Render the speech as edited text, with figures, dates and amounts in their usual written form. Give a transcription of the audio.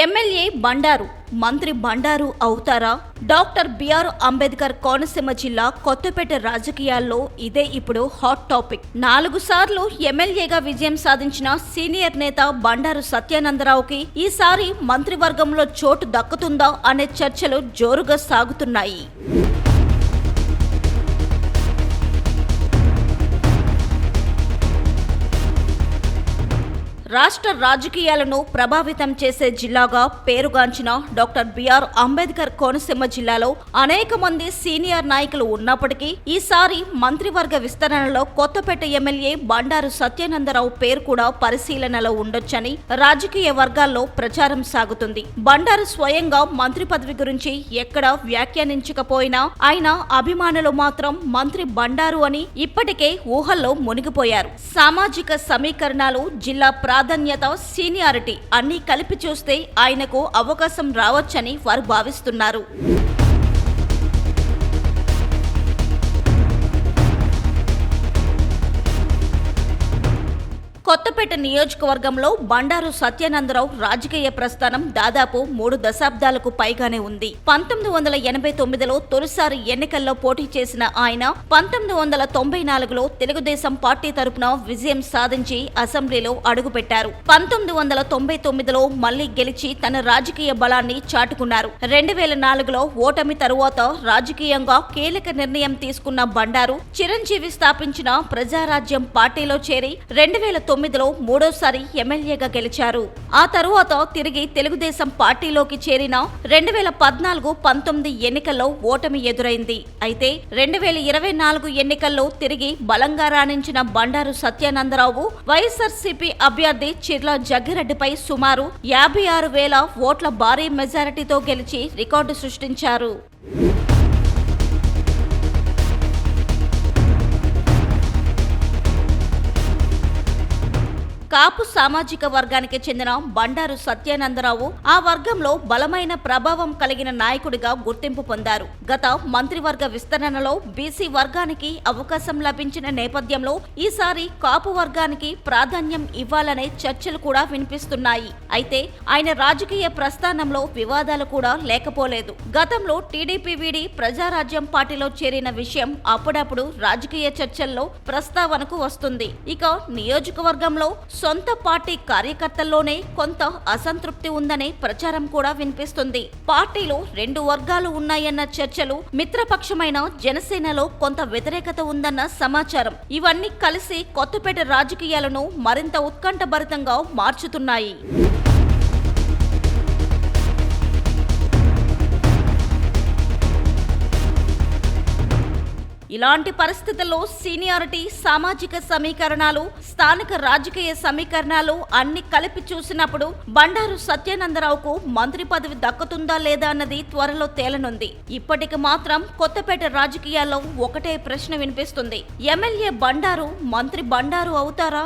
MLA Bandaru మంత్రి బండారు అవుతారా? Doctor BR Ambedkar Konaseema జిల్లా కొత్తపేట రాజకీయాల్లో ఇదే ఇప్పుడు హాట్ టాపిక్. 4 సార్లు ఎమ్మెల్యేగా విజయం సాధించిన సీనియర్ నేత బండారు సత్యానందరావుకి ఈసారి మంత్రివర్గంలో చోటు దక్కుతుందా అనే చర్చలు జోరుగా సాగుతున్నాయి. రాష్ట్ర రాజకీయాలను ప్రభావితం చేసే జిల్లాగా పేరుగాంచిన డాక్టర్ బిఆర్ అంబేద్కర్ కోనసీమ జిల్లాలో అనేక మంది సీనియర్ నాయకులు ఉన్నప్పటికీ ఈసారి మంత్రివర్గ విస్తరణలో కొత్తపేట ఎమ్మెల్యే బండారు సత్యానందరావు పేరు కూడా పరిశీలనలో ఉండొచ్చని రాజకీయ వర్గాల్లో ప్రచారం సాగుతుంది. బండారు స్వయంగా మంత్రి పదవి గురించి ఎక్కడ వ్యాఖ్యానించకపోయినా ఆయన అభిమానులు మాత్రం మంత్రి బండారు అని ఇప్పటికే ఊహల్లో మునిగిపోయారు. సామాజిక సమీకరణాలు, జిల్లా ప్రాధాన్యత, సీనియారిటీ అన్నీ కలిపి చూస్తే ఆయనకు అవకాశం రావచ్చని వారు భావిస్తున్నారు. కొత్తపేట నియోజకవర్గంలో బండారు సత్యానందరావు రాజకీయ ప్రస్థానం దాదాపు 3 దశాబ్దాలకు పైగానే ఉంది. 1989లో తొలిసారి ఎన్నికల్లో పోటీ చేసిన ఆయన 1994లో తెలుగుదేశం పార్టీ తరపున విజయం సాధించి అసెంబ్లీలో అడుగుపెట్టారు. 1999లో మళ్లీ గెలిచి తన రాజకీయ బలాన్ని చాటుకున్నారు. 2004లో ఓటమి తరువాత రాజకీయంగా కీలక నిర్ణయం తీసుకున్న బండారు చిరంజీవి స్థాపించిన ప్రజారాజ్యం పార్టీలో చేరి 2009లో మూడోసారి ఎమ్మెల్యేగా గెలిచారు. ఆ తరువాత తిరిగి తెలుగుదేశం పార్టీలోకి చేరిన 2014-19 ఎన్నికల్లో ఓటమి ఎదురైంది. అయితే 2024 ఎన్నికల్లో తిరిగి బలంగా రాణించిన బండారు సత్యానందరావు వైఎస్ఆర్సీపీ అభ్యర్థి చిర్ల జగ్గిరెడ్డిపై సుమారు 56,000 ఓట్ల భారీ మెజారిటీతో గెలిచి రికార్డు సృష్టించారు. కాపు సామాజిక వర్గానికి చెందిన బండారు సత్యానందరావు ఆ వర్గంలో బలమైన ప్రభావం కలిగిన నాయకుడిగా గుర్తింపు పొందారు. గత మంత్రివర్గ విస్తరణలో బీసీ వర్గానికి అవకాశం లభించిన నేపథ్యంలో ఈసారి కాపు వర్గానికి ప్రాధాన్యం ఇవ్వాలనే చర్చలు కూడా వినిపిస్తున్నాయి. అయితే ఆయన రాజకీయ ప్రస్థానంలో వివాదాలు కూడా లేకపోలేదు. గతంలో టీడీపీ వీడి ప్రజారాజ్యం పార్టీలో చేరిన విషయం అప్పుడప్పుడు రాజకీయ చర్చల్లో ప్రస్తావనకు వస్తుంది. ఇక నియోజకవర్గంలో సొంత పార్టీ కార్యకర్తల్లోనే కొంత అసంతృప్తి ఉందనే ప్రచారం కూడా వినిపిస్తుంది. పార్టీలో 2 వర్గాలు ఉన్నాయన్న చర్చలు, మిత్రపక్షమైన జనసేనలో కొంత వ్యతిరేకత ఉందన్న సమాచారం ఇవన్నీ కలిసి కొత్తపేట రాజకీయాలను మరింత ఉత్కంఠభరితంగా మార్చుతున్నాయి. ఇలాంటి పరిస్థితుల్లో సీనియారిటీ, సామాజిక సమీకరణాలు, స్థానిక రాజకీయ సమీకరణాలు అన్ని కలిపి చూసినప్పుడు బండారు సత్యానందరావుకు మంత్రి పదవి దక్కుతుందా లేదా అన్నది త్వరలో తేలనుంది. ఇప్పటికి మాత్రం కొత్తపేట రాజకీయాల్లో ఒకటే ప్రశ్న వినిపిస్తుంది: ఎమ్మెల్యే బండారు మంత్రి బండారు అవుతారా?